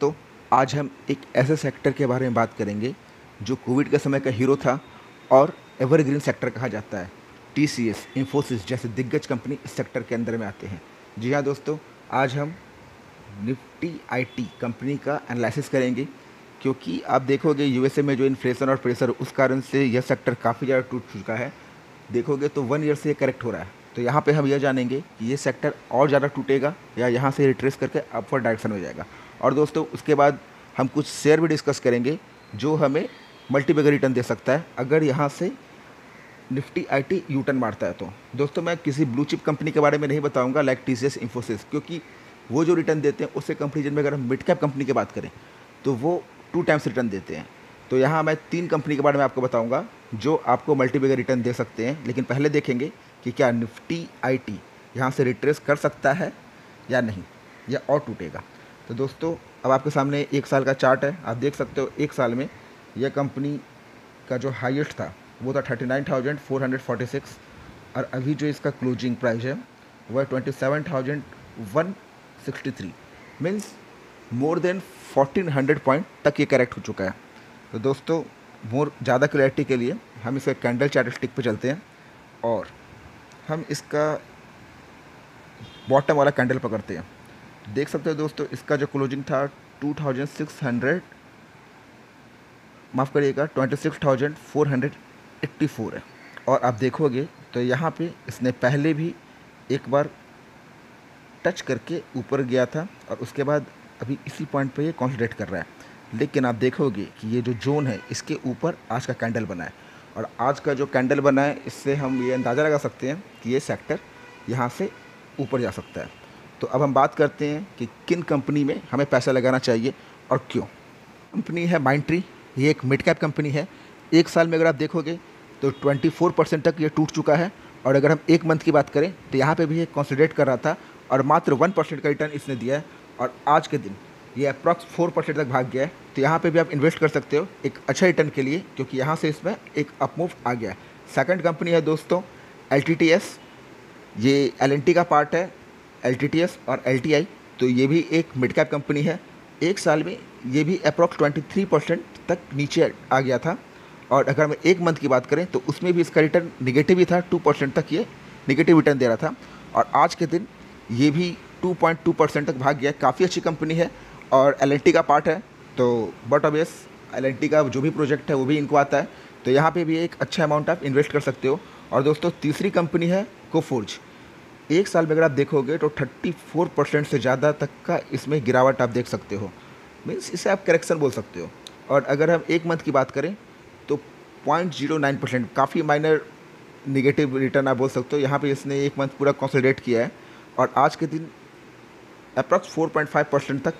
तो आज हम एक ऐसे सेक्टर के बारे में बात करेंगे जो कोविड के समय का हीरो था और एवरग्रीन सेक्टर कहा जाता है। टीसीएस, इन्फोसिस जैसे दिग्गज कंपनी इस सेक्टर के अंदर में आते हैं। जी हाँ दोस्तों, आज हम निफ्टी आईटी कंपनी का एनालिसिस करेंगे, क्योंकि आप देखोगे यूएसए में जो इन्फ्लेशन और प्रेशर उस कारण से यह सेक्टर काफ़ी ज़्यादा टूट चुका है। देखोगे तो 1 ईयर से ये करेक्ट हो रहा है। तो यहाँ पे हम यह जानेंगे कि ये सेक्टर और ज़्यादा टूटेगा या यहाँ से रिट्रेस करके अपवर्ड डायरेक्शन में जाएगा। और दोस्तों उसके बाद हम कुछ शेयर भी डिस्कस करेंगे जो हमें मल्टीबैगर रिटर्न दे सकता है अगर यहाँ से निफ्टी आईटी यू टर्न मारता है। तो दोस्तों मैं किसी ब्लू चिप कंपनी के बारे में नहीं बताऊंगा लाइक टीसीएस, इन्फोसिस, क्योंकि वो जो रिटर्न देते हैं उससे कंपैरिजन में अगर हम मिड कैप कंपनी की बात करें तो वो 2 टाइम्स रिटर्न देते हैं। तो यहाँ मैं 3 कंपनी के बारे में आपको बताऊंगा जो आपको मल्टीबैगर रिटर्न दे सकते हैं। लेकिन पहले देखेंगे कि क्या निफ्टी आईटी यहाँ से रिट्रेस कर सकता है या नहीं, या और टूटेगा। तो दोस्तों अब आपके सामने 1 साल का चार्ट है। आप देख सकते हो 1 साल में यह कंपनी का जो हाईएस्ट था वो था 39,446 और अभी जो इसका क्लोजिंग प्राइस है वह 27,163, मीन्स मोर देन 1400 पॉइंट तक ये करेक्ट हो चुका है। तो दोस्तों मोर ज़्यादा क्लैरिटी के लिए हम इसका कैंडल चार्ट स्टिक पे चलते हैं और हम इसका बॉटम वाला कैंडल पकड़ते हैं। देख सकते हो दोस्तों इसका जो क्लोजिंग था 2600, माफ़ करिएगा 26,484 है। और आप देखोगे तो यहाँ पे इसने पहले भी एक बार टच करके ऊपर गया था और उसके बाद अभी इसी पॉइंट पे ये कॉन्सोलिडेट कर रहा है। लेकिन आप देखोगे कि ये जो जोन है इसके ऊपर आज का कैंडल बना है और आज का जो कैंडल बना है इससे हम ये अंदाज़ा लगा सकते हैं कि ये सेक्टर यहाँ से ऊपर जा सकता है। तो अब हम बात करते हैं कि किन कंपनी में हमें पैसा लगाना चाहिए और क्यों। कंपनी है माइंडट्री, ये एक मिड कैप कंपनी है। 1 साल में अगर आप देखोगे तो 24% तक ये टूट चुका है और अगर हम 1 मंथ की बात करें तो यहाँ पे भी ये कंसोलिडेट कर रहा था और मात्र 1% का रिटर्न इसने दिया है और आज के दिन ये अप्रॉक्स 4% तक भाग गया है। तो यहाँ पे भी आप इन्वेस्ट कर सकते हो एक अच्छा रिटर्न के लिए, क्योंकि यहाँ से इसमें एक अपमूव आ गया है। सेकंड कंपनी है दोस्तों LTTS, ये L&T का पार्ट है। LTTS और LTI, तो ये भी एक मिड कैप कंपनी है। 1 साल में ये भी अप्रॉक्स 23% तक नीचे आ गया था और अगर हम 1 मंथ की बात करें तो उसमें भी इसका रिटर्न निगेटिव ही था, 2% तक ये निगेटिव रिटर्न दे रहा था और आज के दिन ये भी 2.2% तक भाग गया। काफ़ी अच्छी कंपनी है और L&T का पार्ट है। तो बट ऑब्वियस L&T का जो भी प्रोजेक्ट है वो भी इनको आता है, तो यहाँ पे भी एक अच्छा अमाउंट आप इन्वेस्ट कर सकते हो। और दोस्तों तीसरी कंपनी है कोफोर्ज। 1 साल में अगर आप देखोगे तो 34% से ज़्यादा तक का इसमें गिरावट आप देख सकते हो, मीन्स इसे आप करेक्शन बोल सकते हो। और अगर हम 1 मंथ की बात करें तो 0.09%, काफ़ी माइनर निगेटिव रिटर्न आप बोल सकते हो। यहाँ पे इसने 1 मंथ पूरा कंसोलिडेट किया है और आज के दिन अप्रॉक्स 4.5% तक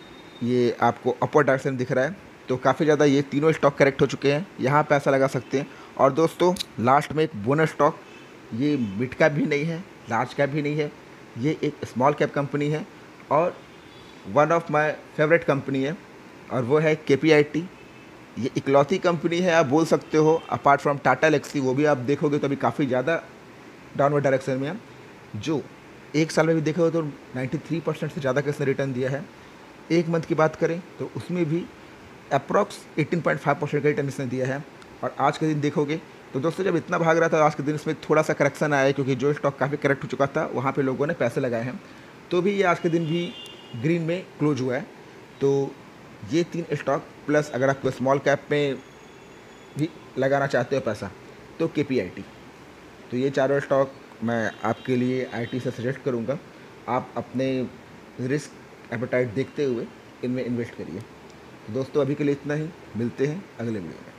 ये आपको अपवर्ड डायरेक्शन दिख रहा है। तो काफ़ी ज़्यादा ये तीनों स्टॉक करेक्ट हो चुके हैं, यहाँ पैसा लगा सकते हैं। और दोस्तों लास्ट में एक बोनस स्टॉक, ये मिड कैप भी नहीं है, लार्ज कैप भी नहीं है, ये एक स्मॉल कैप कंपनी है और one of my favourite company है और वो है KPIT। ये इकलौती कंपनी है आप बोल सकते हो अपार्ट फ्रॉम टाटा एल्क्सी, वो भी आप देखोगे तो अभी काफ़ी ज़्यादा डाउनवर्ड डायरेक्शन में है। जो 1 साल में भी देखोगे तो 93% से ज़्यादा का इसने रिटर्न दिया है। 1 मंथ की बात करें तो उसमें भी अप्रॉक्स 18.5% का रिटर्न इसने दिया है। और आज के दिन देखोगे तो दोस्तों जब इतना भाग रहा था आज के दिन इसमें थोड़ा सा करेक्शन आया है, क्योंकि जो स्टॉक काफ़ी करेक्ट हो चुका था वहाँ पे लोगों ने पैसे लगाए हैं, तो भी ये आज के दिन भी ग्रीन में क्लोज हुआ है। तो ये 3 स्टॉक प्लस अगर आप स्मॉल कैप में भी लगाना चाहते हो पैसा तो KPIT, तो ये चारों स्टॉक मैं आपके लिए IT से सजेस्ट करूँगा। आप अपने रिस्क एपेटाइट देखते हुए इनमें इन्वेस्ट करिए। तो दोस्तों अभी के लिए इतना ही, मिलते हैं अगले वीडियो में।